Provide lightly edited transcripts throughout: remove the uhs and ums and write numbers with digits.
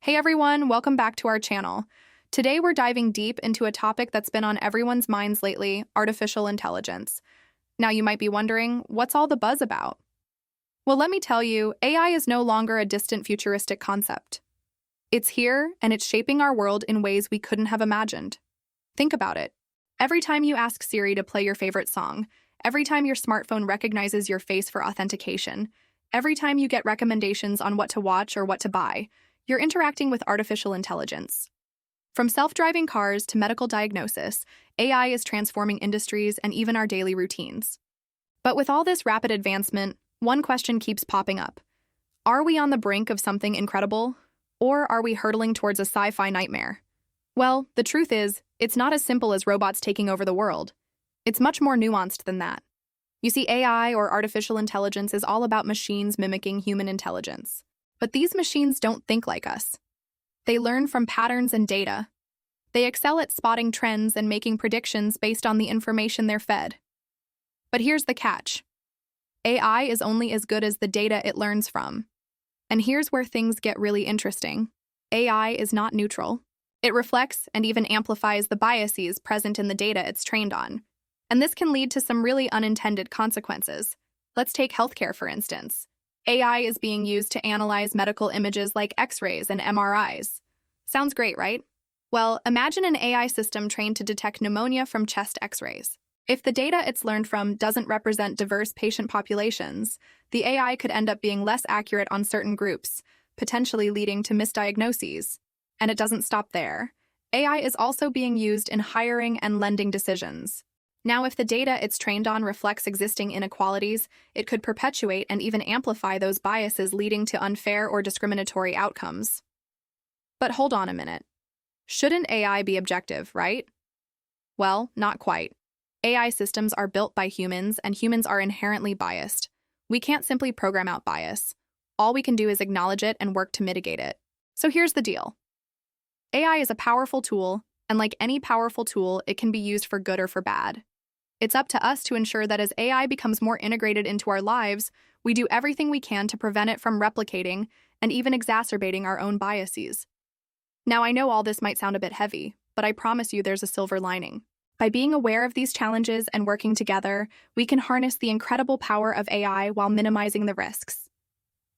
Hey everyone, welcome back to our channel. Today we're diving deep into a topic that's been on everyone's minds lately, artificial intelligence. Now you might be wondering, what's all the buzz about? Well, let me tell you, AI is no longer a distant futuristic concept. It's here, and it's shaping our world in ways we couldn't have imagined. Think about it. Every time you ask Siri to play your favorite song, every time your smartphone recognizes your face for authentication, every time you get recommendations on what to watch or what to buy, you're interacting with artificial intelligence. From self-driving cars to medical diagnosis, AI is transforming industries and even our daily routines. But with all this rapid advancement, one question keeps popping up. Are we on the brink of something incredible? Or are we hurtling towards a sci-fi nightmare? Well, the truth is, it's not as simple as robots taking over the world. It's much more nuanced than that. You see, AI, or artificial intelligence, is all about machines mimicking human intelligence. But these machines don't think like us. They learn from patterns and data. They excel at spotting trends and making predictions based on the information they're fed. But here's the catch. AI is only as good as the data it learns from. And here's where things get really interesting. AI is not neutral. It reflects and even amplifies the biases present in the data it's trained on. And this can lead to some really unintended consequences. Let's take healthcare, for instance. AI is being used to analyze medical images like X-rays and MRIs. Sounds great, right? Well, imagine an AI system trained to detect pneumonia from chest X-rays. If the data it's learned from doesn't represent diverse patient populations, the AI could end up being less accurate on certain groups, potentially leading to misdiagnoses. And it doesn't stop there. AI is also being used in hiring and lending decisions. Now, if the data it's trained on reflects existing inequalities, it could perpetuate and even amplify those biases, leading to unfair or discriminatory outcomes. But hold on a minute. Shouldn't AI be objective, right? Well, not quite. AI systems are built by humans, and humans are inherently biased. We can't simply program out bias. All we can do is acknowledge it and work to mitigate it. So here's the deal. AI is a powerful tool, and like any powerful tool, it can be used for good or for bad. It's up to us to ensure that as AI becomes more integrated into our lives, we do everything we can to prevent it from replicating and even exacerbating our own biases. Now, I know all this might sound a bit heavy, but I promise you there's a silver lining. By being aware of these challenges and working together, we can harness the incredible power of AI while minimizing the risks.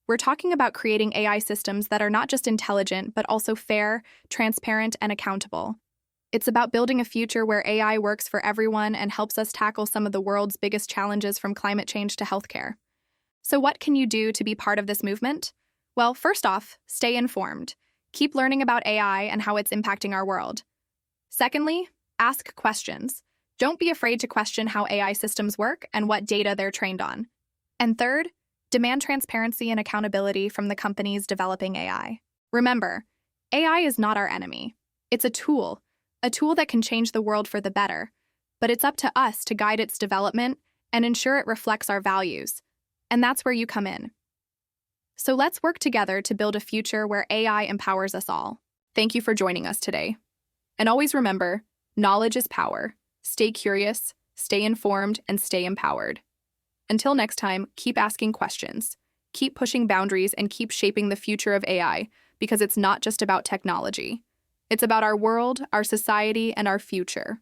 We're talking about creating AI systems that are not just intelligent, but also fair, transparent, and accountable. It's about building a future where AI works for everyone and helps us tackle some of the world's biggest challenges, from climate change to healthcare. So what can you do to be part of this movement? Well, first off, stay informed. Keep learning about AI and how it's impacting our world. Secondly, ask questions. Don't be afraid to question how AI systems work and what data they're trained on. And third, demand transparency and accountability from the companies developing AI. Remember, AI is not our enemy. It's a tool that can change the world for the better, but it's up to us to guide its development and ensure it reflects our values. And that's where you come in. So let's work together to build a future where AI empowers us all. Thank you for joining us today. And always remember, knowledge is power. Stay curious, stay informed, and stay empowered. Until next time, keep asking questions, keep pushing boundaries, and keep shaping the future of AI, because it's not just about technology. It's about our world, our society, and our future.